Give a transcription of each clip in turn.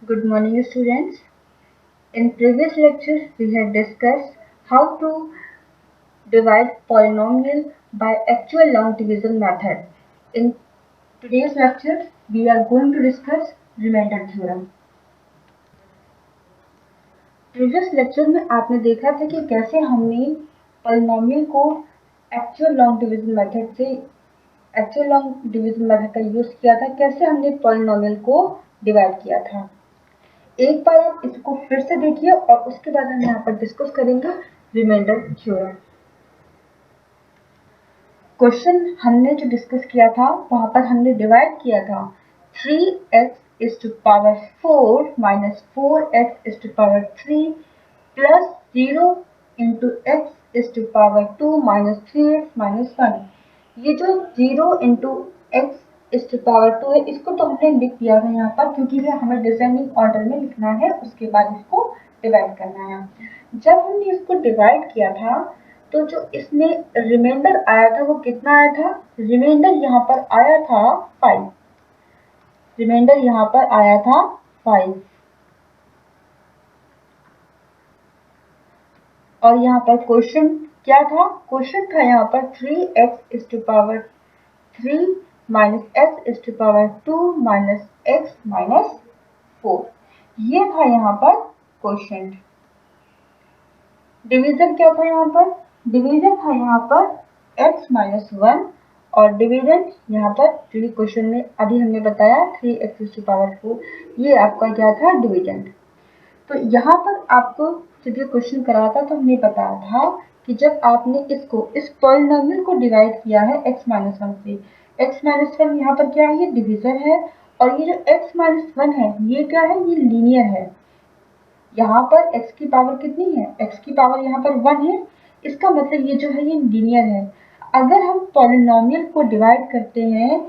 Good morning, students. In previous lectures, we had discussed how to divide polynomial by actual long division method. In today's lecture, we are going to discuss remainder theorem. Previous lecture में आपने देखा था कि कैसे हमने polynomial को actual long division method का use किया था, कैसे हमने पॉलिनोमियल को डिवाइड किया था। एक बार आप इसको फिर से देखिए और उसके बाद हम यहाँ पर डिस्कस करेंगे रिमाइंडर थ्योरम। क्वेश्चन हमने जो डिस्कस किया था वहां पर हमने डिवाइड किया था 3x is to power 4 minus 4x is to power 3 plus 0 into x is to power 2 minus 3x minus 1। ये जो 0 into x is to power 2 है, इसको तो हमने लिख दिया है यहाँ पर क्योंकि ये हमें डिसेंडिंग ऑर्डर में लिखना है, उसके बाद इसको डिवाइड करना है। जब हमने इसको डिवाइड किया था तो जो इसमें रिमाइंडर आया था वो कितना आया था? रिमाइंडर यहाँ पर आया था 5। रिमाइंडर यहाँ पर आया था 5 और यहाँ पर क्वेश्चन क्या था? क्वेश्चन था यहाँ पर 3x is to power 3 minus x is to power 2 minus x minus 4। ये था यहाँ पर क्वेश्चन। डिवीजन क्या था यहाँ पर? डिवीजन था यहाँ पर x माइनस 1 और डिवीजन यहाँ पर जो क्वेश्चन में अभी हमने बताया 3x की पावर 4, ये आपका क्या था? डिवीजन। तो यहाँ पर आपको जब ये क्वेश्चन करा था तो हमने बताया था कि जब आपने इसको इस पॉलिनोमियल को डिवाइड किया है x माइनस 1 से, x माइनस 1 यहाँ पर क्या है? ये डिवीजन है और ये जो x माइनस 1 है ये क्या है? ये लीनियर है। यहाँ पर x की पावर कितनी है? x की पावर यहाँ पर 1 है, इसका मतलब ये जो है ये लीनियर है। अगर हम पॉलिनोमियल को डिवाइड करते हैं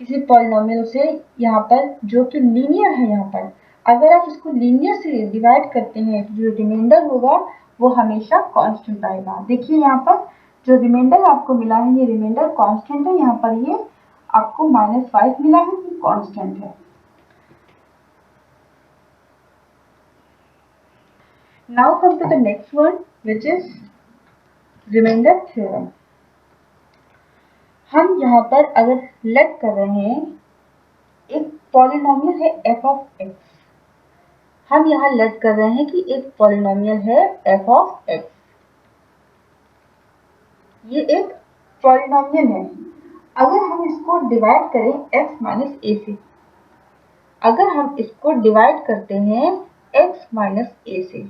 किसी पॉलिनोमियल से यहाँ पर जो कि लीनियर है, यहाँ पर अगर आप इसको लीनियर से डिवाइड करते हैं तो जो रिमाइंडर होगा वो हमेशा कांस्टेंट आएगा। देखिए यहाँ पर जो रिमाइंडर आपको मिला है ये रिमाइंडर कांस्टेंट है, यहाँ पर ये आपको -5 मिला है, ये कांस्टेंट है। Now come to the next one, which is remainder theorem। हम यहाँ पर अगर लेट कर रहे हैं एक पॉलिनोमियल है f of x, हम यहाँ लेट कर रहे हैं कि एक पॉलिनोमियल है f of x, ये एक पॉलिनोमियल है। अगर हम इसको डिवाइड करें x माइनस a से, अगर हम इसको डिवाइड करते हैं x माइनस a से,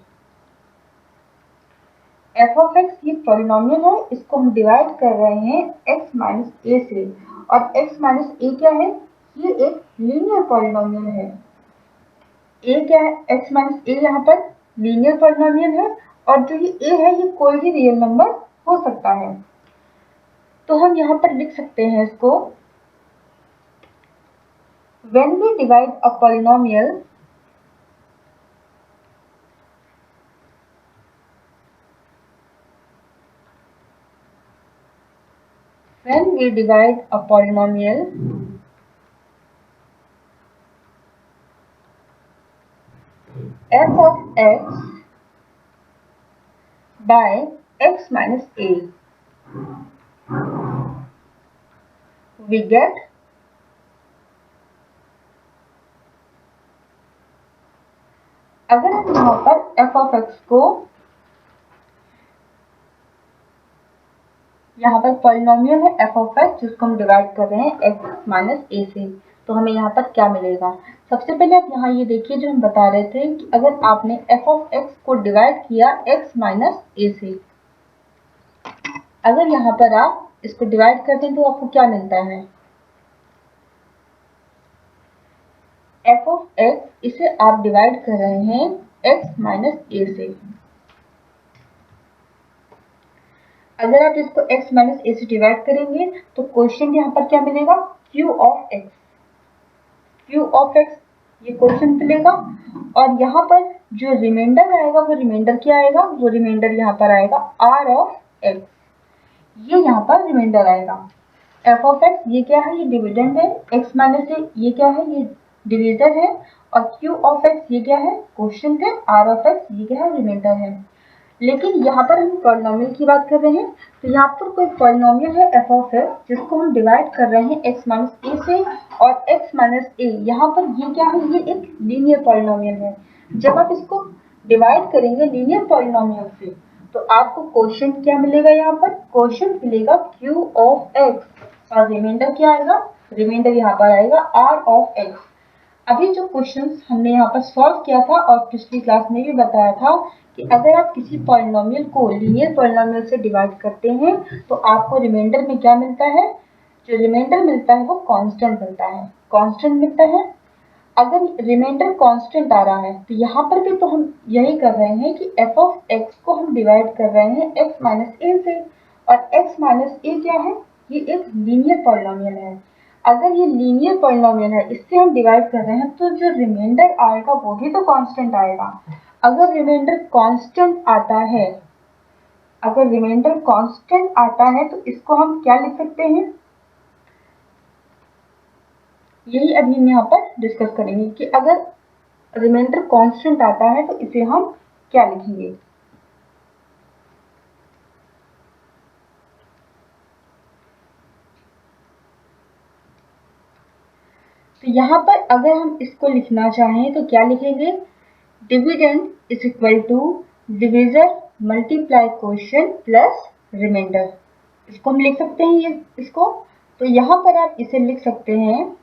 f of x ये पॉलिनोमियल है, इसको हम डिवाइड कर रहे हैं x माइनस a से और x माइनस a क्या है? ये एक लीनियर पॉलिनोमियल है। a क्या है? x माइनस a यहाँ पर लीनियर पॉलिनोमियल है और जो ये a है ये कोई भी रियल नंबर हो सकता है। तो हम यहाँ पर लिख सकते हैं इसको, when we divide a polynomial f of x by x minus a, we get अगर हम यहाँ पर f of x को यहाँ पर पॉलिनोमियल है f of x जिसको हम डिवाइड कर रहे हैं x माइनस a से, तो हमें यहाँ पर क्या मिलेगा? सबसे पहले आप यहाँ ये देखिए जो हम बता रहे थे कि अगर आपने f of x को डिवाइड किया x माइनस a से, अगर यहाँ पर आप इसको डिवाइड करते हैं तो आपको क्या मिलता है? f of x इसे आप डिवाइड कर रहे हैं x माइनस a से। अगर आप इसको x माइनस a से डिवाइड करेंगे तो क्वेश्चन यहाँ पर क्या मिलेगा? q of x, q of x ये क्वेश्चन मिलेगा और यहाँ पर जो रिमाइंडर आएगा वो रिमाइंडर क्या आएगा? वो रिमाइंडर यहाँ पर आएगा r of x, ये यहाँ पर रिमाइंडर आएगा। f of x ये क्या है? ये डिविडेंड है। x माइनस a ये क्या है? ये डिवीजर है और क्यू ऑफ एक्स ये क्या है, क्वोशिएंट है, आर ऑफ एक्स ये क्या है, रिमाइंडर है। लेकिन यहाँ पर हम पॉलिनोमियल की बात कर रहे हैं, तो यहाँ पर कोई पॉलिनोमियल है एफ ऑफ एक्स जिसको हम डिवाइड कर रहे हैं एक्स माइनस ए से, और एक्स माइनस ए यहाँ पर ये क्या है, ये एक लीनियर पॉलिनोमियल है। जब आप इसको डिवाइड करेंगे लीनियर पॉलिनोमियल से तो आपको क्वोशिएंट क्या मिलेगा, यहाँ पर क्वोशिएंट मिलेगा क्यू ऑफ एक्स और रिमाइंडर क्या आएगा, रिमाइंडर यहाँ पर आएगा आर ऑफ एक्स। अभी जो क्वेश्चंस हमने यहाँ पर सॉल्व किया था और पिछली क्लास में भी बताया था कि अगर आप किसी पॉलिनोमियल को लीनियर पॉलिनोमियल से डिवाइड करते हैं तो आपको रिमाइंडर में क्या मिलता है, जो रिमाइंडर मिलता है वो कांस्टेंट मिलता है, कांस्टेंट मिलता है। अगर रिमाइंडर कांस्टेंट आ रहा है तो यहाँ पर भी तो हम यही कर रहे हैं कि एफ ऑफ एक्स को हम डिवाइड कर रहे हैं एक्स माइनस ए से, और एक्स माइनस ए क्या है, ये एक लीनियर पॉलिनोमियल है। अगर ये लीनियर पॉलिनोमियल है इससे हम डिवाइड कर रहे हैं तो जो रिमाइंडर आएगा वो भी तो कांस्टेंट आएगा। अगर रिमाइंडर कांस्टेंट आता है, अगर रिमाइंडर कांस्टेंट आता है तो इसको हम क्या लिख सकते हैं, यही अभी हम यहाँ पर डिस्कस करेंगे कि अगर रिमाइंडर कांस्टेंट आता है तो इसे हम क्या लिखेंगे। तो यहाँ पर अगर हम इसको लिखना चाहें तो क्या लिखेंगे, dividend is equal to divisor multiply quotient plus remainder, इसको हम लिख सकते हैं ये इसको। तो यहाँ पर आप इसे लिख सकते हैं,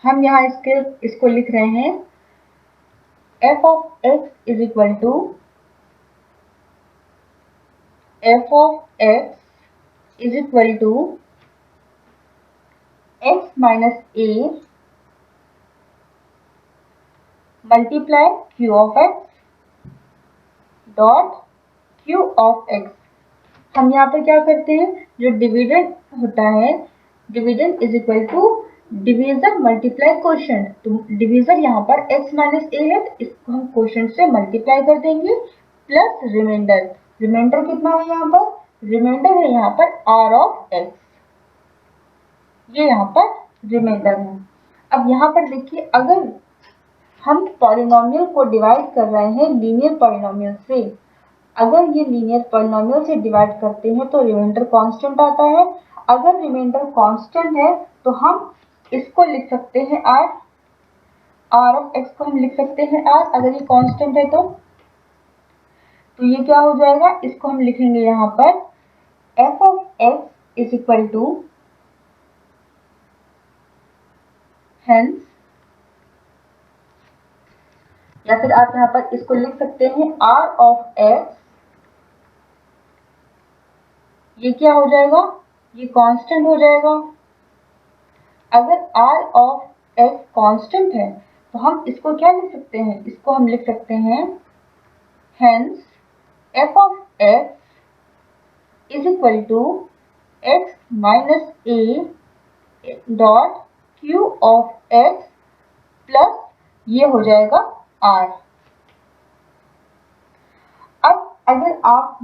हम यहाँ इसको लिख रहे हैं F of X is equal to F of X is equal to X minus A multiply Q of X dot Q of X. हम यहाँ पर क्या करते हैं, जो डिविडेंड होता है, dividend is equal to divisor multiply quotient, तो डिवीजर यहाँ पर x माइनस ए है तो इसको हम क्वोशिएंट से मल्टीप्लाई कर देंगे प्लस रिमाइंडर, रिमाइंडर कितना है यहाँ पर, रिमाइंडर है यहाँ पर r ऑफ x, ये यहाँ पर रिमाइंडर है। अब यहाँ पर देखिए अगर हम पॉलिनोमियल को डिवाइड कर रहे हैं लीनियर पॉलिनोमियल से, अगर ये लीनियर पॉलिनोमियल से डिवाइड करते हैं तो रिमाइंडर कांस्टेंट आता है। अगर रिमाइंडर कांस्टेंट है तो हम इसको लिख सकते हैं r, r ऑफ x को हम लिख सकते हैं r, अगर ये कांस्टेंट है तो ये क्या हो जाएगा, इसको हम लिखेंगे यहाँ पर f of x is equal to, hence, या फिर आप यहाँ पर इसको लिख सकते हैं r ऑफ x, ये क्या हो जाएगा, ये कांस्टेंट हो जाएगा। अगर r ऑफ x कांस्टेंट है तो हम इसको क्या लिख सकते हैं, इसको हम लिख सकते हैं hence f of x is equal to x minus A dot Q of x plus ये हो जाएगा r। अब अगर आप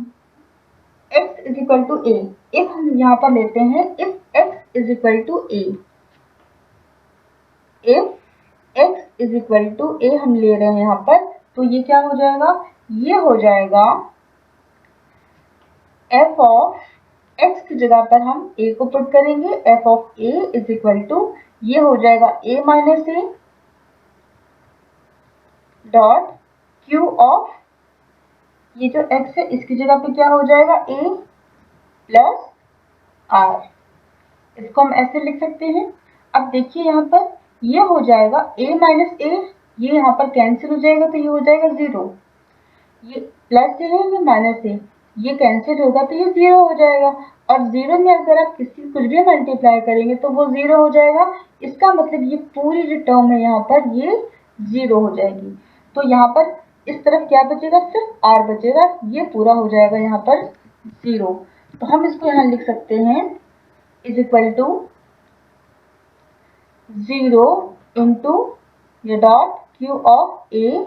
x is equal to A, if हम यहाँ पर लेते हैं if x is equal to A, if x is equal to A हम ले रहे हैं यहाँ पर, तो ये क्या हो जाएगा, ये हो जाएगा f ऑफ x की जगह पर हम a को पुट करेंगे, f of a is equal to ये हो जाएगा a minus A dot q of, ये जो x है इसकी जगह पे क्या हो जाएगा a प्लस r, इसको हम ऐसे लिख सकते हैं। अब देखिए यहाँ पर ये हो जाएगा a माइनस ए, ये यहाँ पर कैंसिल हो जाएगा तो ये हो जाएगा 0, ये प्लस है ये माइनस है, ये कैंसिल होगा तो ये 0 हो जाएगा, और 0 में अगर आप किसी कुछ भी मल्टीप्लाई करेंगे तो वो 0 हो जाएगा। इसका मतलब ये पूरी जो टर्म है यहाँ पर ये 0 हो जाएगी। तो यहाँ पर इस तरफ क्या बचेगा, सिर्फ r बचेगा, ये पूरा हो जाएगा यहाँ पर 0। तो हम इसको यहाँ लिख सकते हैं इज इक्वल टू 0 इंटू ये dot Q of A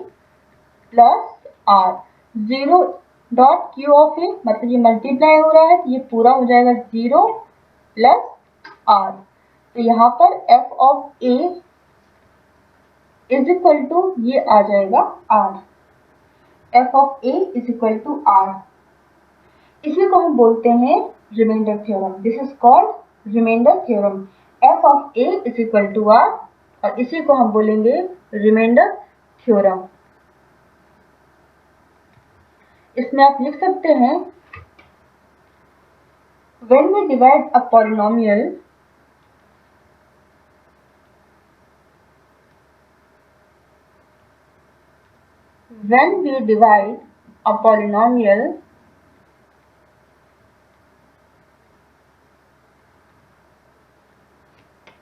plus r, 0 dot Q of A मतलब ये मल्टीप्लाई हो रहा है तो ये पूरा हो जाएगा 0 प्लस r। तो यहाँ पर f of a is equal to ये आ जाएगा r, f of a is equal to r। इसी को हम बोलते हैं remainder theorem. This is called remainder theorem. f of a is equal to r और इसी को हम बोलेंगे रिमाइंडर थ्योरम। इसमें आप लिख सकते हैं when we divide a polynomial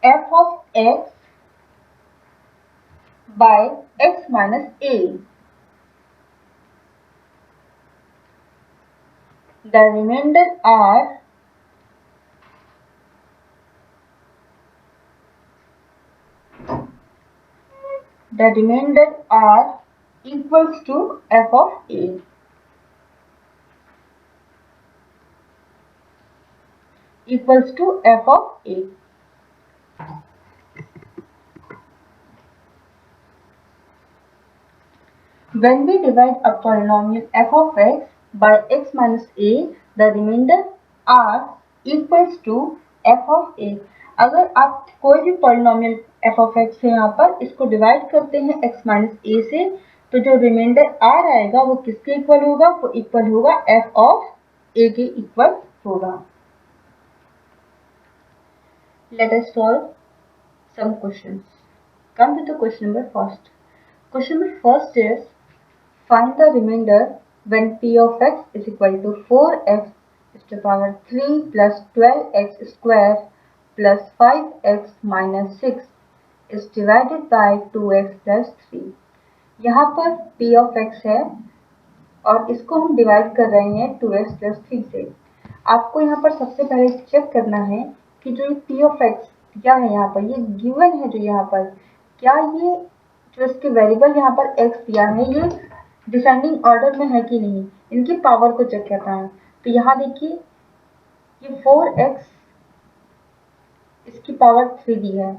f of x by x minus a, the remainder are equals to f of a, equals to f of a। When we divide a polynomial f of x by x minus a, the remainder are equals to f of a। अगर आप कोई भी polynomial f of x है यहाँ पर इसको divide करते हैं x माइनस a से, तो जो रिमाइंडर r आएगा वो किसके इक्वल होगा? वो इक्वल होगा f of a के इक्वल होगा। Let us solve some questions. Come to the question number first. Question number first is find the remainder when p of x is equal to 4x to the power 3 plus 12x square plus 5x minus 6 is divided by 2x plus 3। यहाँ पर p of x है और इसको हम divide कर रहे हैं 2x plus 3 से। आपको यहाँ पर सबसे पहले चेक करना है कि जो p of x क्या है, यहाँ पर ये गिवन है, जो यहाँ पर क्या ये जो इसके वेरिएबल यहाँ पर x दिया है ये डिसेंडिंग ऑर्डर में है कि नहीं, इनकी पावर को चेक करना है। तो यहाँ देखिए ये 4x इसकी पावर 3 दी है,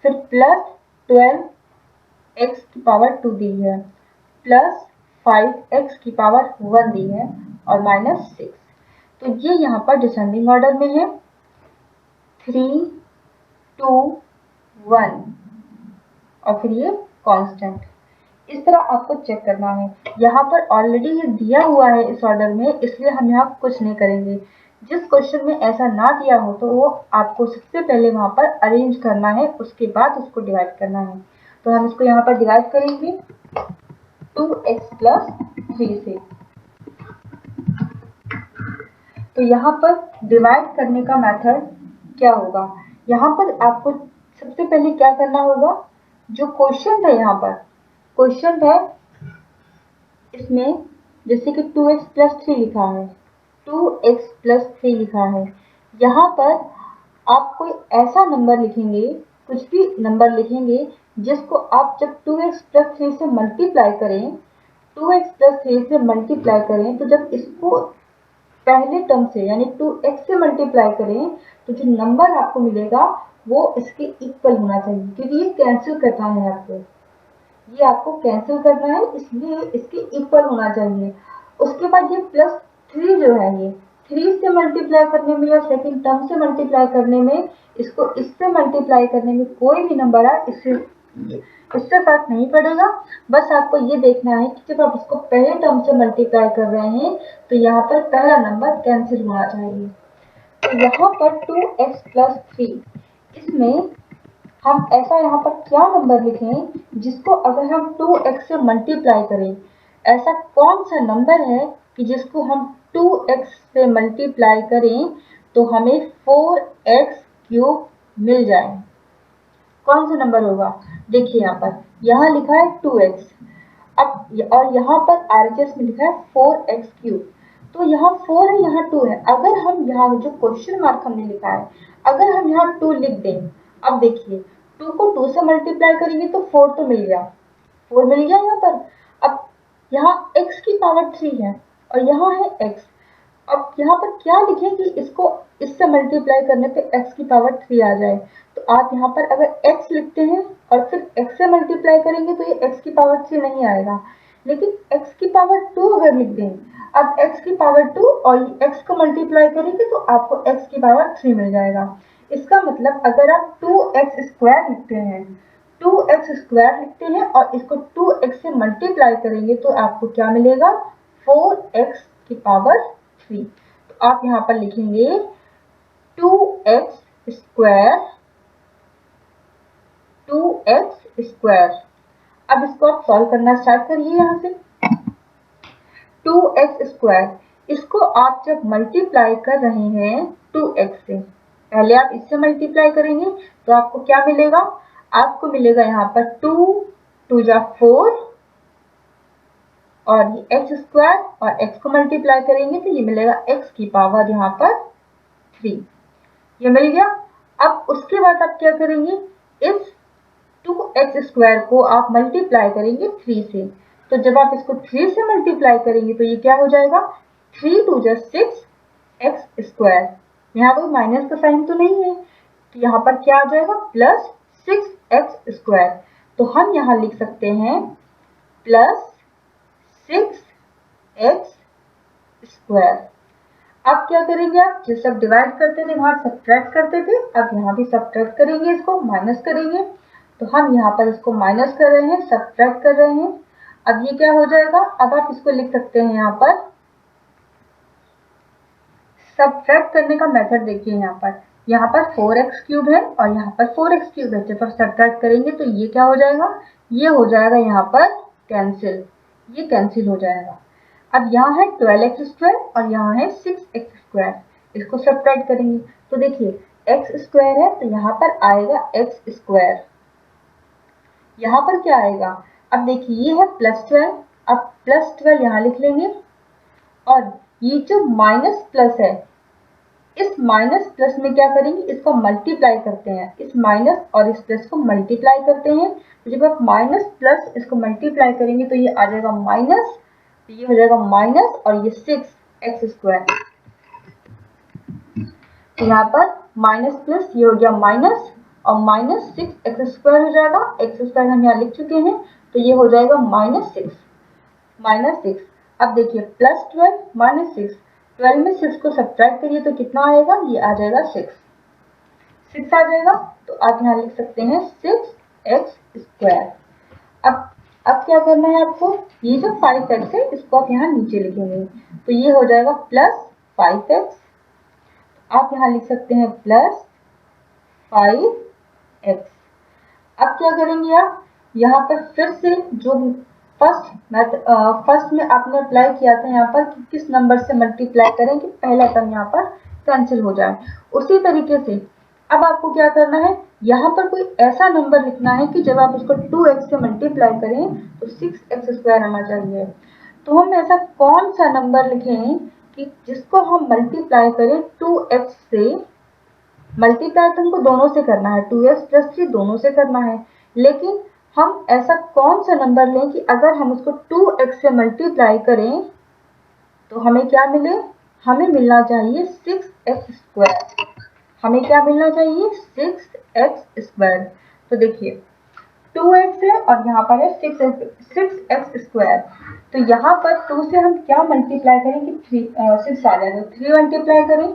फिर प्लस 12x की पावर 2 दी है, प्लस 5x की पावर 1 दी है और माइनस 6। तो ये यहाँ पर डिसेंडिंग ऑर्डर में है 3, 2, 1 और फिर ये कांस्टेंट। इस तरह आपको चेक करना है। यहाँ पर ऑलरेडी ये दिया हुआ है इस ऑर्डर में, इसलिए हम यहाँ कुछ नहीं करेंगे। जिस क्वेश्चन में ऐसा ना दिया हो तो वो आपको सबसे पहले वहाँ पर अरेंज करना है, उसके बाद उसको डिवाइड करना है। तो हम इसको यहाँ पर डिवाइड करेंगे 2x प्लस 3 से। तो यहाँ पर डिवाइड करने का मेथड क्या होगा? यहाँ पर आपको सबसे पहले क्या करना होगा, जो क्वेश्चन है यहाँ पर क्वेश्चन है इसमें जैसे कि 2x प्लस 3 लिखा है, 2x प्लस 3 लिखा है। यहाँ पर आप कोई ऐसा नंबर लिखेंगे, कुछ भी नंबर लिखेंगे जिसको आप जब 2x प्लस 3 से मल्टीप्लाई करें, 2x प्लस 3 से मल्टीप्लाई करें, तो जब इसको पहले टर्म से यानी 2x से मल्टीप्लाई करें तो जो नंबर आपको मिलेगा वो इसके इक्वल होना चाहिए, क्योंकि ये कैंसिल करना है आपको, ये आपको कैंसिल करना है, इसलिए इसके इक्वल होना चाहिए। उसके बाद ये प्लस 3 जो है ये 3 से मल्टीप्लाई करने में या सेकंड टर्म से मल्टीप्लाई करने में, इसको इससे मल्टीप्लाई करने में कोई भी नंबर आए इससे फर्क नहीं पड़ेगा। बस आपको ये देखना है कि जब आप इसको पहले टर्म से मल्टीप्लाई कर रहे हैं तो यहाँ पर पहला नंबर कैंसिल होना चाहिए। तो यहाँ पर 2x प्लस 3, इसमें हम ऐसा यहाँ पर क्या नंबर लिखें जिसको अगर हम 2x से मल्टीप्लाई करें, ऐसा कौन सा नंबर है कि जिसको हम 2x से मल्टीप्लाई करें तो हमें 4x क्यूब मिल जाए। कौन सा नंबर होगा? देखिए यहाँ लिखा है 2x, अब और यहाँ पर RHS में लिखा है 4x क्यूब। तो यहाँ 4 है, यहाँ 2 है। अगर हम यहाँ जो क्वेश्चन मार्क हमने लिखा है, अगर हम यहाँ 2 लिख दें, अब देखिए 2 को 2 से मल्टीप्लाई करेंगे तो 4 तो मिल गया, 4 मिल गया यहाँ पर। अब यहाँ x की पावर 3 है और यहाँ है x, अब यहाँ पर क्या लिखें कि इसको इससे मल्टीप्लाई करने पे x की पावर 3 आ जाए। तो आप यहाँ पर अगर x लिखते हैं और फिर x से मल्टीप्लाई करेंगे तो ये x की पावर 3 नहीं आएगा, लेकिन x की पावर 2 अगर लिख दें, अब x की पावर 2 और x को मल्टीप्लाई करेंगे तो आपको x की पावर 3 मिल जाएगा। इसका मतलब अगर आप 2x स्क्वायर लिखते हैं, 2x स्क्वायर लिखते हैं और इसको 2x से मल्टीप्लाई करेंगे तो आपको क्या मिलेगा, 4x की पावर 3। तो आप यहाँ पर लिखेंगे 2x स्क्वायर, 2x स्क्वायर। अब इसको आप सॉल्व करना स्टार्ट करिए। यहाँ से 2x स्क्वायर, इसको आप जब मल्टीप्लाई कर रहे हैं 2x से, पहले आप इससे मल्टीप्लाई करेंगे तो आपको क्या मिलेगा, आपको मिलेगा यहाँ पर 2 2 जा 4 और ये x स्क्वायर और x को मल्टीप्लाई करेंगे तो ये मिलेगा x की पावर यहाँ पर 3, ये मिल गया। अब उसके बाद आप क्या करेंगे, इस 2x स्क्वायर को आप मल्टीप्लाई करेंगे 3 से, तो जब आप इसको 3 से मल्टीप्लाई करेंगे तो ये क्या हो जाएगा, 3 2 जा 6 x स्क्वायर। यहाँ कोई माइनस का साइन तो नहीं है, तो यहाँ पर क्या आ जाएगा, प्लस 6x स्क्वायर। तो हम यहाँ लिख सकते हैं प्लस 6x स्क्वायर। अब क्या करेंगे, आप जिस सब डिवाइड करते थे वहां सब्ट्रैक्ट करते थे, अब यहाँ भी सब्ट्रैक्ट करेंगे, इसको माइनस करेंगे। तो हम यहाँ पर इसको माइनस कर रहे हैं, सब्ट्रैक्ट कर रहे हैं। अब ये क्या हो जाएगा, अब आप इसको लिख सकते हैं यहाँ पर, सब्ट्रैक्ट करने का मेथड देखिए। यहाँ पर 4x क्यूब है और यहाँ पर 4x क्यूब है। जब आप सब्ट्रैक्ट करेंगे तो ये क्या हो जाएगा, ये हो जाएगा यहाँ पर कैंसिल, ये कैंसिल हो जाएगा। अब यहाँ है 12x स्क्वायर और यहाँ है 6x स्क्वायर, इसको सब्ट्रैक्ट करेंगे तो देखिए x स्क्वायर है तो यहाँ पर आएगा x स्क्वायर, यहाँ पर क्या आएगा, अब देखिए ये है +12, अब +12 यहाँ लिख लेंगे और ये जो माइनस प्लस है, इस माइनस प्लस में क्या करेंगे, इसको मल्टीप्लाई करते हैं, इस माइनस और इस प्लस को मल्टीप्लाई करते हैं। तो जब आप माइनस प्लस इसको मल्टीप्लाई करेंगे तो ये आ जाएगा माइनस, तो ये हो जाएगा माइनस और ये 6x स्क्वायर। तो यहाँ पर माइनस प्लस ये हो गया माइनस और माइनस 6x स्क्वायर हो जाएगा, x स्क्वायर हम यहाँ लिख चुके हैं, तो ये हो जाएगा -6। अब देखिए +12 -6, 12 में 6 को सब्ट्रैक्ट करिए तो कितना आएगा, ये आ जाएगा 6 आ जाएगा। तो आप यहाँ लिख सकते हैं 6x स्क्वायर। अब क्या करना है आपको, ये जो 5x है इसको आप यहाँ नीचे लिखेंगे तो ये हो जाएगा +5x, आप यहाँ लिख सकते हैं +5x। अब क्या करेंगे आप, यहाँ पर फिर से जो फर्स्ट में आपने अप्लाई किया था यहाँ पर कि किस नंबर से मल्टीप्लाई करें कि पहला टर्म यहाँ पर कैंसिल हो जाए, उसी तरीके से अब आपको क्या करना है, यहाँ पर कोई ऐसा नंबर लिखना है कि जब आप उसको 2x से मल्टीप्लाई करें तो 6x स्क्वायर आना चाहिए। तो हम ऐसा कौन सा नंबर लिखें कि जिसको हम मल्टीप्लाई करें 2x से, मल्टीप्लाई तो हमको दोनों से करना है, 2x + 3 दोनों से करना है, लेकिन हम ऐसा कौन सा नंबर लें कि अगर हम उसको 2x से मल्टीप्लाई करें तो हमें क्या मिले, हमें मिलना चाहिए 6x स्क्वायर, हमें क्या मिलना चाहिए 6x स्क्वायर। तो देखिए 2x है और यहाँ पर है 6x स्क्वायर, तो यहाँ पर 2 से हम क्या मल्टीप्लाई करें कि 6 आ जाए, तो 3 मल्टीप्लाई करें।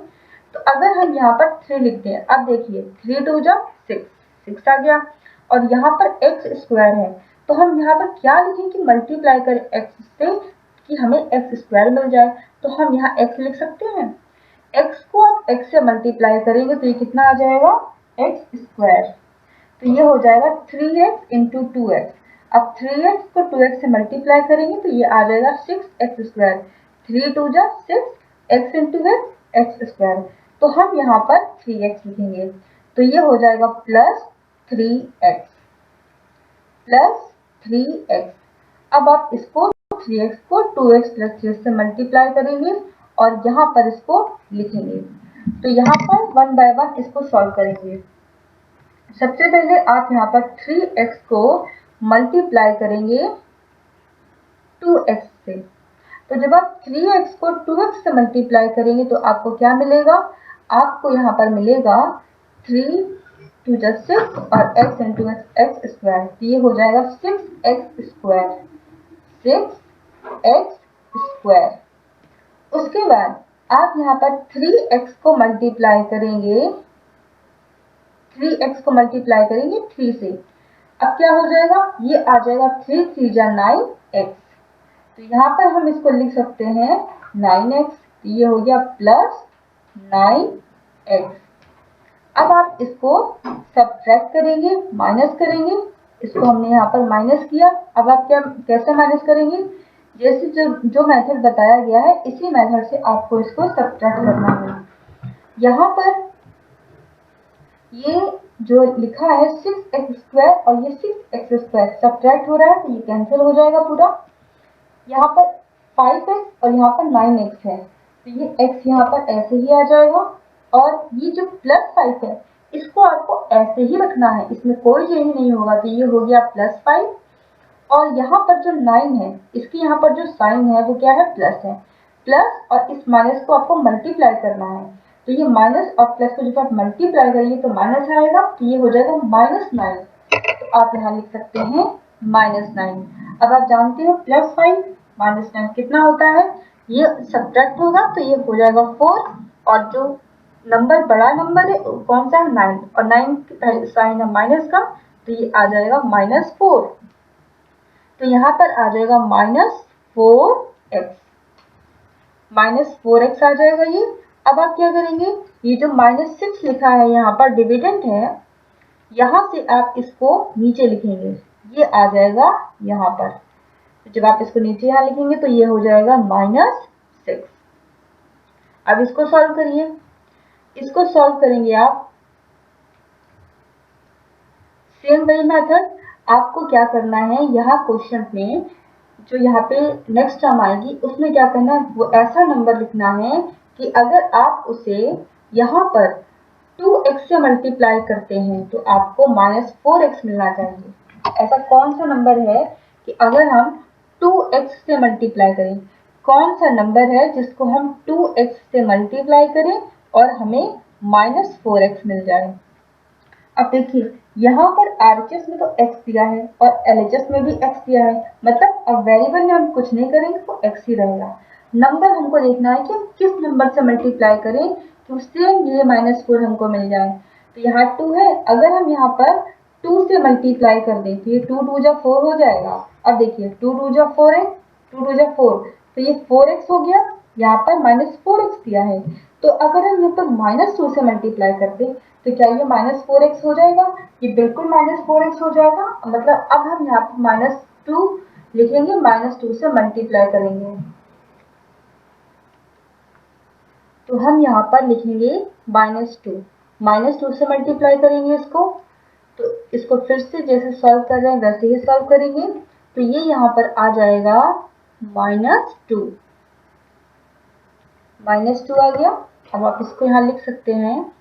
तो अगर हम यहाँ पर 3 लिखते हैं, अब देखिए 3 2 जा 6 आ गया और यहाँ पर x स्क्वायर है, तो हम यहाँ पर क्या लिखें कि मल्टीप्लाई करें x से कि हमें x स्क्वायर मिल जाए। तो हम यहाँ x लिख सकते हैं, x को आप x से मल्टीप्लाई करेंगे तो ये कितना आ जाएगा, x स्क्वायर। तो ये हो जाएगा 3x इंटू 2x। अब 3x को 2x से मल्टीप्लाई करेंगे तो ये आ जाएगा 6x स्क्वायर, 3 2 जा 6, x इंटू x स्क्वायर। तो हम यहाँ पर 3x लिखेंगे तो ये हो जाएगा +3x। अब आप इसको 3x को 2x + 3 से मल्टीप्लाई करेंगे और यहाँ पर इसको लिखेंगे। तो यहाँ पर 1 बाय 1 इसको सॉल्व करेंगे। सबसे पहले आप यहाँ पर 3x को मल्टीप्लाई करेंगे 2x से। तो जब आप 3x को 2x से मल्टीप्लाई करेंगे तो आपको क्या मिलेगा, आपको यहाँ पर मिलेगा 3 2 6 और x इंटू एक्स स्क्वायर, तो ये हो जाएगा 6x स्क्वायर, 6x स्क्वायर। उसके बाद आप यहाँ पर 3x को मल्टीप्लाई करेंगे, 3x को मल्टीप्लाई करेंगे 3 से, अब क्या हो जाएगा, ये आ जाएगा 3 3 जा 9x, तो यहाँ पर हम इसको लिख सकते हैं 9x, तो ये हो गया प्लस 9x। अब आप इसको सब्ट्रैक्ट करेंगे, माइनस करेंगे, इसको हमने यहाँ पर माइनस किया। अब आप क्या कैसे माइनस करेंगे, जैसे जो मेथड बताया गया है इसी मेथड से आपको इसको सब्ट्रैक्ट करना है। यहाँ पर ये जो लिखा है 6x स्क्वायर और ये 6x स्क्वायर सब्ट्रैक्ट हो रहा है, तो ये कैंसिल हो जाएगा पूरा। यहाँ पर 5x और यहाँ पर 9x है, तो ये x यहाँ पर ऐसे ही आ जाएगा, और ये जो प्लस 5 है इसको आपको ऐसे ही रखना है, इसमें कोई चेंज नहीं होगा, तो ये हो गया प्लस 5। और यहाँ पर जो 9 है इसकी यहाँ पर जो साइन है वो क्या है, प्लस है, प्लस और इस माइनस को आपको मल्टीप्लाई करना है, तो ये माइनस और प्लस को जब आप मल्टीप्लाई करेंगे तो माइनस आएगा, तो ये हो जाएगा -9, तो आप यहाँ लिख सकते हैं -9। अब आप जानते हो +5 -9 कितना होता है, ये सब्ट्रैक्ट होगा तो ये हो जाएगा 4, और जो नंबर बड़ा नंबर है कौन सा है, 9, और 9 की साइन है माइनस का, तो ये आ जाएगा -4, तो यहाँ पर आ जाएगा -4x आ जाएगा ये। अब आप क्या करेंगे, ये जो -6 लिखा है यहाँ पर डिविडेंड है, यहाँ से आप इसको नीचे लिखेंगे, ये आ जाएगा यहाँ पर, तो जब आप इसको नीचे यहाँ लिखेंगे तो ये हो जाएगा -6। अब इसको सॉल्व करिए, इसको सॉल्व करेंगे आप सेम वही मेथड। आपको क्या करना है, यहाँ क्वेश्चन में जो यहाँ पे नेक्स्ट टर्म आएगी उसमें क्या करना है, वो ऐसा नंबर लिखना है कि अगर आप उसे यहाँ पर 2x से मल्टीप्लाई करते हैं तो आपको -4x मिलना चाहिए। ऐसा कौन सा नंबर है कि अगर हम 2x से मल्टीप्लाई करें, कौन सा नंबर है जिसको हम 2x से मल्टीप्लाई करें और हमें -4x मिल जाए। अब देखिए यहाँ पर RHS में तो x दिया है और LHS में भी x दिया है, मतलब अब वेरिएबल में हम कुछ नहीं करेंगे तो x ही रहेगा। नंबर हमको देखना है कि हम किस नंबर से मल्टीप्लाई करें कि उससे ये -4 हमको मिल जाए। तो यहाँ 2 है, अगर हम यहाँ पर 2 से मल्टीप्लाई कर दें तो ये 2 2 जा 4 हो जाएगा। अब देखिए 2 2 जा 4 है, 2 2 जा 4, तो ये 4x हो गया, यहाँ पर -4x दिया है, तो अगर हम यहाँ पर -2 से मल्टीप्लाई कर दें तो क्या ये -4x हो जाएगा, ये बिल्कुल -4x हो जाएगा। मतलब अब हम यहाँ पर -2 लिखेंगे, -2 से मल्टीप्लाई करेंगे, तो हम यहाँ पर लिखेंगे -2 से मल्टीप्लाई करेंगे इसको, तो इसको फिर से जैसे सॉल्व कर रहे हैं वैसे ही सॉल्व करेंगे, तो ये यहाँ पर आ जाएगा -2 आ गया। अब आप इसको यहाँ लिख सकते हैं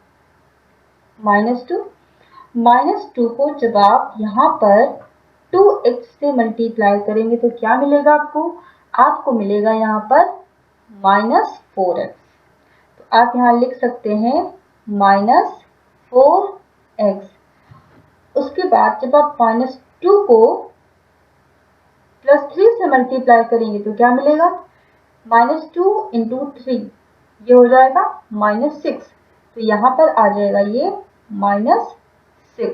-2 को जब आप यहाँ पर 2x से मल्टीप्लाई करेंगे तो क्या मिलेगा आपको मिलेगा यहाँ पर -4x, तो आप यहाँ लिख सकते हैं -4x। उसके बाद जब आप -2 को +3 से मल्टीप्लाई करेंगे तो क्या मिलेगा, -2 × 3, ये हो जाएगा -6, तो यहाँ पर आ जाएगा ये -6।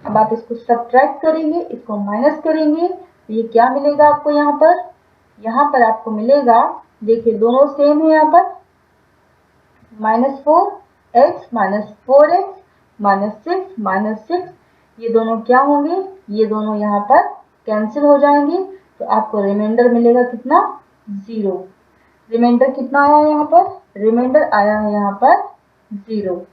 अब आप इसको सब्ट्रैक्ट करेंगे, इसको माइनस करेंगे, तो ये क्या मिलेगा आपको यहाँ पर आपको मिलेगा, देखिए दोनों सेम है, यहाँ पर -4x -6 ये दोनों क्या होंगे, ये दोनों यहाँ पर कैंसिल हो जाएंगे, तो आपको रिमाइंडर मिलेगा कितना, 0। रिमाइंडर कितना आया यहाँ पर, रिमाइंडर आया है यहाँ पर 0।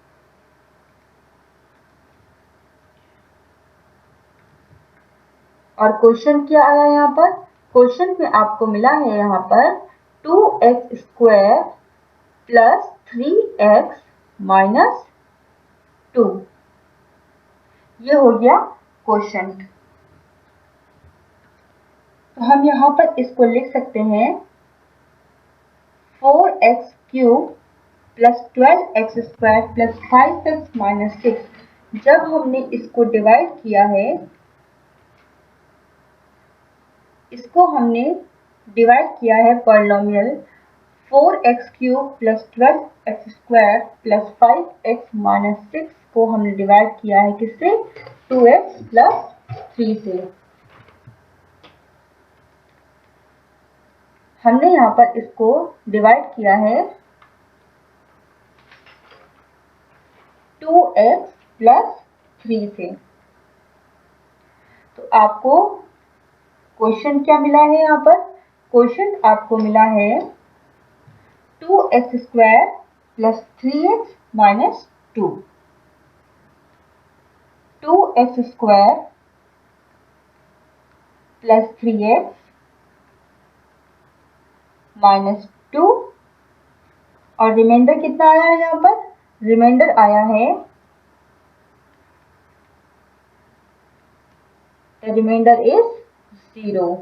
और क्वेश्चन क्या आया यहाँ पर, क्वेश्चन में आपको मिला है यहाँ पर 2x square plus 3x minus 2, ये हो गया क्वेश्चन। तो हम यहाँ पर इसको लिख सकते हैं 4x³ plus 12x² plus 5x minus 6 जब हमने इसको डिवाइड किया है, इसको हमने डिवाइड किया है polynomial 4x³ plus 12x² plus 5x minus 6 को हमने डिवाइड किया है किससे? 2x प्लस 3 से। हमने यहाँ पर इसको डिवाइड किया है 2x प्लस 3 से। तो आपको क्वेश्चन क्या मिला है? यहाँ पर क्वेश्चन आपको मिला है 2x² plus 3x minus 2, 2x² plus 3x minus 2 और रिमाइंडर कितना आया है? यहाँ पर रिमाइंडर आया है, द रिमाइंडर इज 0।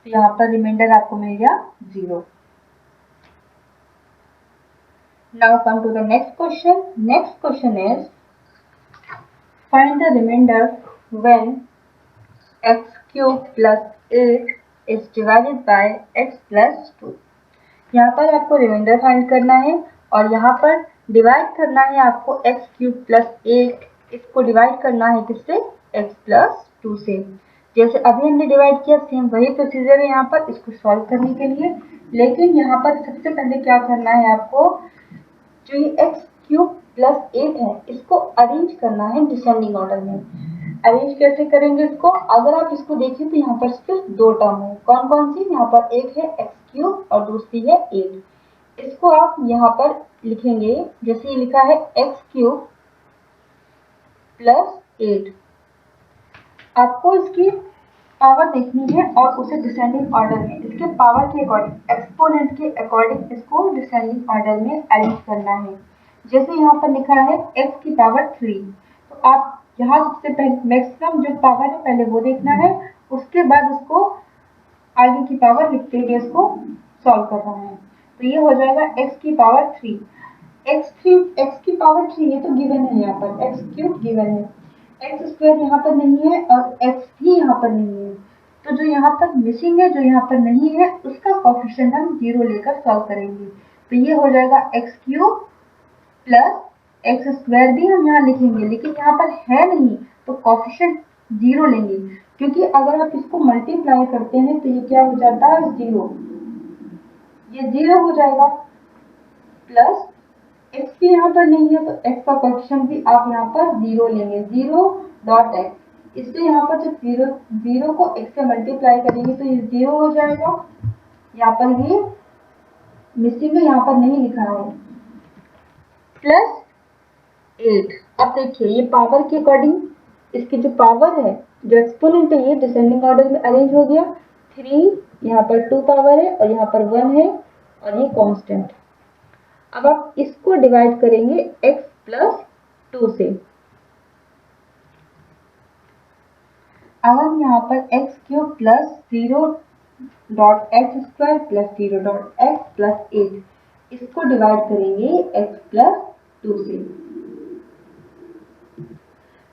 तो यहाँ पर रिमाइंडर आपको मिल गया 0। Now come to the next question. Next question is find the remainder when x³ plus 8 is divided by x plus 2। यहाँ पर आपको रिमाइंडर फाइंड करना है और यहाँ पर डिवाइड करना है आपको x³ प्लस 8, इसको डिवाइड करना है किससे? x प्लस 2 से। जैसे अभी हमने डिवाइड किया सेम वही प्रोसीजर है यहाँ पर इसको सॉल्व करने के लिए, लेकिन यहाँ पर सबसे पहले क्या करना है आपको, जो ये x³ प्लस 8 है इसको अरेंज करना है डिसेंडिंग ऑर्डर में। अरेंज कैसे करेंगे इसको? अगर आप इसको देखें तो यहाँ पर सिर्फ दो टर्म है। कौन कौन सी? यहाँ पर एक है x³ और दूसरी है 8। इसको आप यहाँ पर लिखेंगे, जैसे ये लिखा है x³ प्लस 8। आपको इसकी पावर देखनी है और उसे डिसेंडिंग ऑर्डर में इसके पावर के अकॉर्डिंग, एक्सपोनेंट के अकॉर्डिंग इसको डिसेंडिंग ऑर्डर में अरेंज करना है। जैसे यहाँ पर लिखा है x की पावर 3, तो आप यहाँ सबसे पहले मैक्सिमम जो पावर है पहले वो देखना है, उसके बाद उसको आगे की पावर लिखते हुए इसको सॉल्व करना है। तो ये हो जाएगा x की पावर 3, x की पावर 3 ये तो गिवन है, यहाँ पर x³ गिवन है, x² यहाँ पर नहीं है और x भी यहाँ पर नहीं है। तो जो यहाँ पर मिसिंग है, जो यहाँ पर नहीं है, उसका कोएफिशिएंट हम 0 लेकर सॉल्व करेंगे। तो ये हो जाएगा x³ प्लस x² भी हम यहाँ लिखेंगे, लेकिन यहाँ पर है नहीं तो कोएफिशिएंट 0 लेंगे, क्योंकि अगर आप इसको मल्टीप्लाई करते हैं तो ये क्या हो जाता है? 0, ये 0 हो जाएगा। प्लस x भी यहाँ पर नहीं है तो x का कोएफिशिएंट भी आप यहाँ पर 0 लेंगे, 0.x। इसलिए यहाँ पर जब 0 को x से मल्टीप्लाई करेंगे तो ये 0 हो जाएगा। यहाँ पर ये मिसिंग है, यहाँ पर नहीं लिखा है। प्लस 8। अब देखिए ये पावर के अकॉर्डिंग इसकी जो पावर है, जो एक्सपोनेंट है, ये डिसेंडिंग ऑर्डर में अरेंज हो गया। 3 यहाँ पर 2 पावर है और यहाँ पर 1 है और ये कांस्टेंट। अब आप इसको डिवाइड करेंगे x प्लस 2 से। अब हम यहाँ पर x³ plus 0.x² plus 0.x plus 8 इसको डिवाइड करेंगे x प्लस 2 से।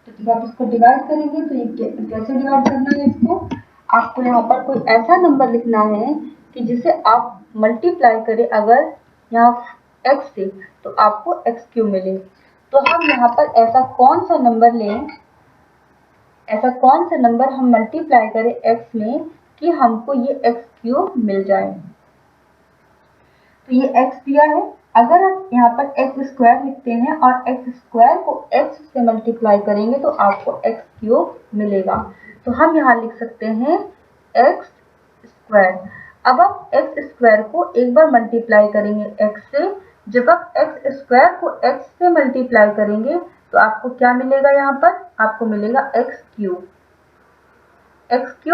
तो जब आप इसको डिवाइड करेंगे तो ये कैसे डिवाइड करना है इसको, आपको यहाँ पर कोई ऐसा नंबर लिखना है कि जिसे आप मल्टीप्लाई करें अगर यहाँ x से तो आपको x³ मिले। तो हम यहाँ पर ऐसा कौन सा नंबर लें, ऐसा कौन सा नंबर हम मल्टीप्लाई करें x में कि हमको ये x³ मिल जाए। तो ये x दिया है, अगर आप यहाँ पर x² लिखते हैं और x² को x से मल्टीप्लाई करेंगे तो आपको x³ मिलेगा। तो हम यहाँ लिख सकते हैं x²। अब आप x² को एक बार मल्टीप्लाई करेंगे x से, जब आप x² को x से मल्टीप्लाई करेंगे तो आपको क्या मिलेगा? यहाँ पर आपको मिलेगा x³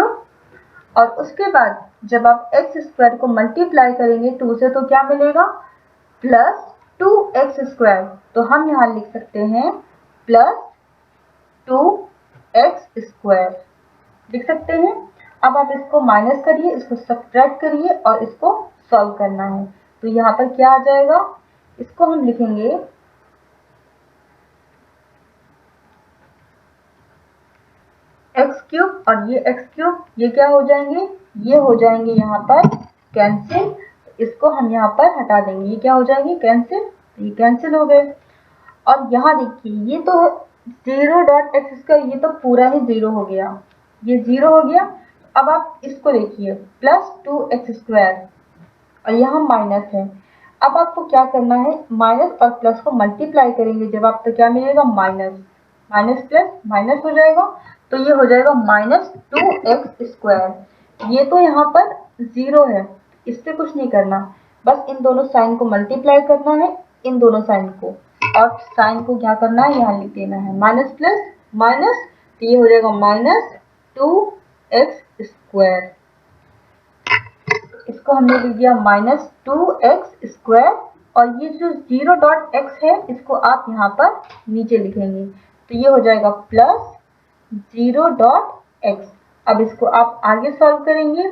और उसके बाद जब आप x² को मल्टीप्लाई करेंगे 2 से तो क्या मिलेगा? Plus 2x²। तो हम यहाँ लिख सकते हैं प्लस 2x² लिख सकते हैं। अब आप इसको माइनस करिए, इसको सब्ट्रैक्ट करिए और इसको सॉल्व करना है। तो यहाँ पर क्या आ जाएगा, इसको हम लिखेंगे x³ और ये x³ ये क्या हो जाएंगे, ये हो जाएंगे यहाँ पर कैंसिल। इसको हम यहाँ पर हटा देंगे, ये क्या हो जाएंगे कैंसिल, ये कैंसिल हो गए। और यहाँ देखिए ये तो 0.x², ये तो पूरा ही 0 हो गया, ये 0 हो गया। अब आप इसको देखिए +2x² और यहाँ माइनस है। अब आपको क्या करना है, माइनस और प्लस को मल्टीप्लाई करेंगे जब आप, तो क्या मिलेगा माइनस, माइनस प्लस माइनस हो जाएगा, तो ये हो जाएगा -2x²। ये तो यहाँ पर 0 है, इससे कुछ नहीं करना, बस इन दोनों साइन को मल्टीप्लाई करना है, इन दोनों साइन को, और साइन को क्या करना है यहाँ लिख देना है, माइनस प्लस माइनस, तो ये हो जाएगा -2x²। इसको हमने लिख दिया -2x²। और ये जो 0.x है इसको आप यहाँ पर नीचे लिखेंगे, तो ये हो जाएगा +0.x। अब इसको आप आगे सॉल्व करेंगे,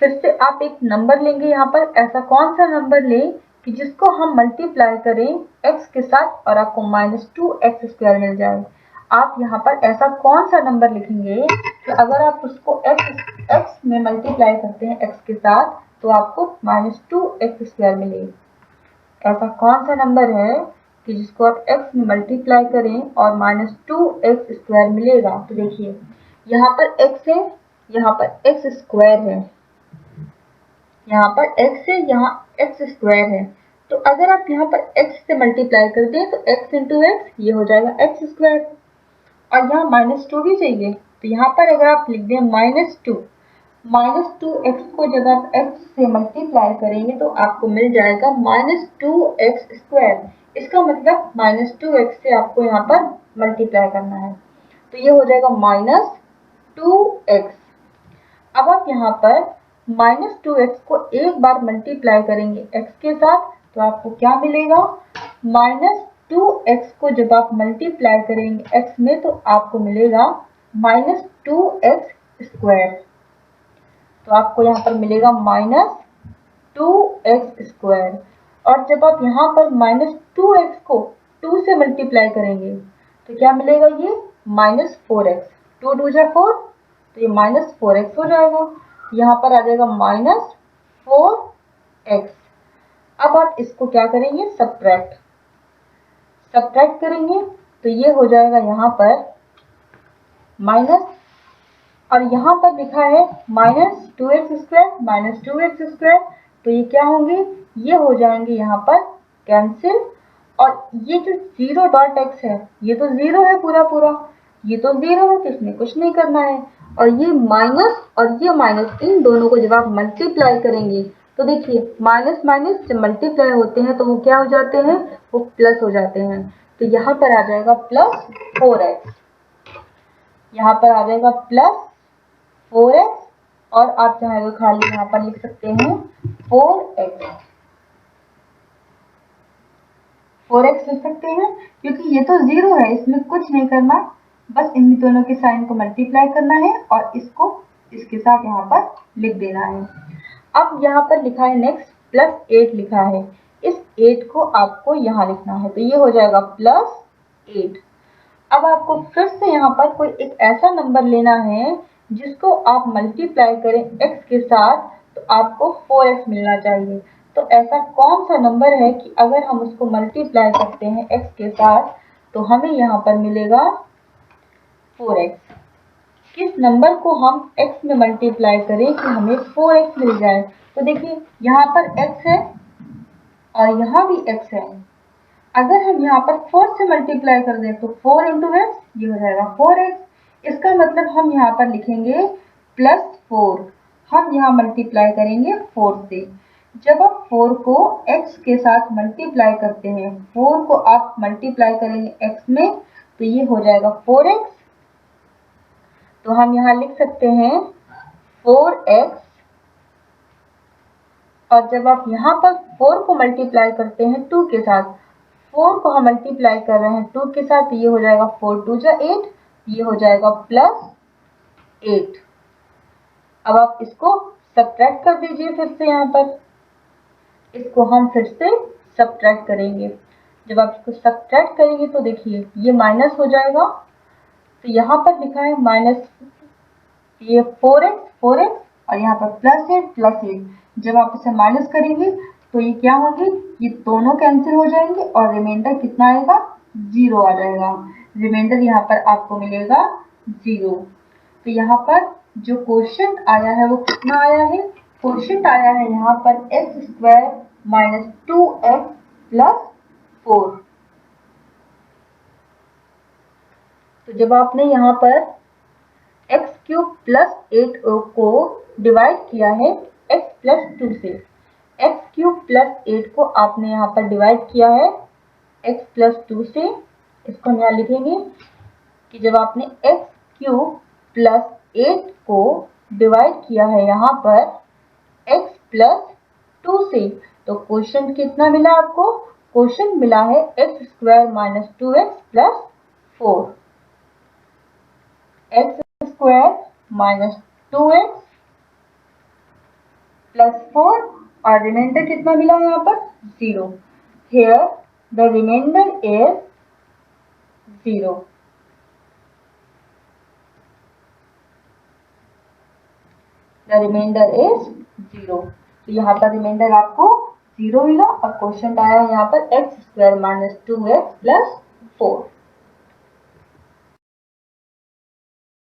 फिर से आप एक नंबर लेंगे यहाँ पर, ऐसा कौन सा नंबर लें कि जिसको हम मल्टीप्लाई करें x के साथ और आपको -2x² मिल जाए। आप यहाँ पर ऐसा कौन सा नंबर लिखेंगे कि अगर आप उसको x में मल्टीप्लाई करते हैं x के साथ तो आपको -2x² मिले। ऐसा कौन सा नंबर है कि जिसको आप x में मल्टीप्लाई करें और -2x² मिलेगा। तो देखिए यहाँ पर x है, यहाँ पर x² है, यहाँ पर x है, यहाँ x² है। तो अगर आप यहाँ पर x से मल्टीप्लाई कर दें तो x इंटू x ये हो जाएगा x²। और यहाँ -2 भी चाहिए, तो यहाँ पर अगर आप लिख दें -2x को जब आप x से मल्टीप्लाई करेंगे तो आपको मिल जाएगा -2x²। इसका मतलब -2x से आपको यहाँ पर मल्टीप्लाई करना है, तो ये हो जाएगा -2x। अब आप यहाँ पर -2x को एक बार मल्टीप्लाई करेंगे x के साथ तो आपको क्या मिलेगा, -2x को जब आप मल्टीप्लाई करेंगे x में तो आपको मिलेगा -2x²। तो आपको यहाँ पर मिलेगा -2x²। और जब आप यहाँ पर -2x को 2 से मल्टीप्लाई करेंगे तो क्या मिलेगा, ये -4x, 2 2 जा 4, तो ये -4x हो जाएगा। यहाँ पर आ जाएगा -4x। अब आप इसको क्या करेंगे, सब्ट्रैक्ट करेंगे, तो ये हो जाएगा यहाँ पर माइनस, और यहाँ पर लिखा है -2x², तो ये क्या होंगे, ये हो जाएंगे यहाँ पर कैंसिल। और ये जो 0.x है ये तो 0 है, पूरा पूरा ये तो 0 है, तो इसमें कुछ नहीं करना है। और ये माइनस और ये माइनस, इन दोनों को जब आप मल्टीप्लाई करेंगे तो देखिए माइनस माइनस जब मल्टीप्लाई होते हैं तो वो क्या हो जाते हैं, वो प्लस हो जाते हैं। तो यहाँ पर आ जाएगा +4x, यहाँ पर आ जाएगा +4x, और आप चाहे तो खाली यहाँ पर लिख सकते हैं 4x लिख सकते हैं, क्योंकि ये तो 0 है, इसमें कुछ नहीं करना, बस इन दोनों के साइन को मल्टीप्लाई करना है और इसको इसके साथ यहाँ पर लिख देना है। अब यहाँ पर लिखा है नेक्स्ट +8 लिखा है, इस 8 को आपको यहाँ लिखना है, तो ये हो जाएगा +8। अब आपको फिर से यहाँ पर कोई एक ऐसा नंबर लेना है जिसको आप मल्टीप्लाई करें x के साथ तो आपको 4x मिलना चाहिए। तो ऐसा कौन सा नंबर है कि अगर हम उसको मल्टीप्लाई करते हैं x के साथ तो हमें यहाँ पर मिलेगा 4x। किस नंबर को हम x में मल्टीप्लाई करें कि हमें 4x मिल जाए। तो देखिए यहाँ पर x है और यहाँ भी x है, अगर हम यहाँ पर 4 से मल्टीप्लाई कर दें तो 4 इंटू एक्स ये हो जाएगा 4x। इसका मतलब हम यहाँ पर लिखेंगे +4, हम यहाँ मल्टीप्लाई करेंगे 4 से। जब आप 4 को x के साथ मल्टीप्लाई करते हैं, 4 को आप मल्टीप्लाई करेंगे x में तो ये हो जाएगा 4x। तो हम यहाँ लिख सकते हैं 4x, और जब आप यहाँ पर 4 को मल्टीप्लाई करते हैं 2 के साथ, 4 को हम मल्टीप्लाई कर रहे हैं 2 के साथ, ये हो जाएगा 4 2 जा 8, ये हो जाएगा +8। अब आप इसको सब्ट्रैक्ट कर दीजिए फिर से, यहाँ पर इसको हम फिर से सब्ट्रैक्ट करेंगे। जब आप इसको सब्ट्रैक्ट करेंगे तो देखिए ये माइनस हो जाएगा, तो यहाँ पर लिखा है माइनस, ये 4x और यहाँ पर +8 जब आप इसे माइनस करेंगे तो ये क्या होंगे, ये दोनों कैंसिल हो जाएंगे और रिमाइंडर कितना आएगा, 0 आ जाएगा। रिमाइंडर यहाँ पर आपको मिलेगा 0। तो यहाँ पर जो क्वोशिएंट आया है वो कितना आया है, क्वोशिएंट आया है यहाँ पर x² - 2x + 4। तो जब आपने यहाँ पर x³ + 8 को डिवाइड किया है x + 2 से, x³ + 8 को आपने यहाँ पर डिवाइड किया है x + 2 से, इसको हम यहाँ लिखेंगे कि जब आपने x³ + 8 को डिवाइड किया है यहाँ पर x + 2 से, तो क्वोशिएंट कितना मिला आपको, क्वोशिएंट मिला है x² - 2x + 4, x² - 2x + 4 और रिमाइंडर कितना मिला यहाँ पर, 0। Here the remainder is 0। The remainder is 0। तो यहाँ पर रिमाइंडर आपको 0 मिला और क्वोशिएंट आया यहाँ पर x² - 2x + 4।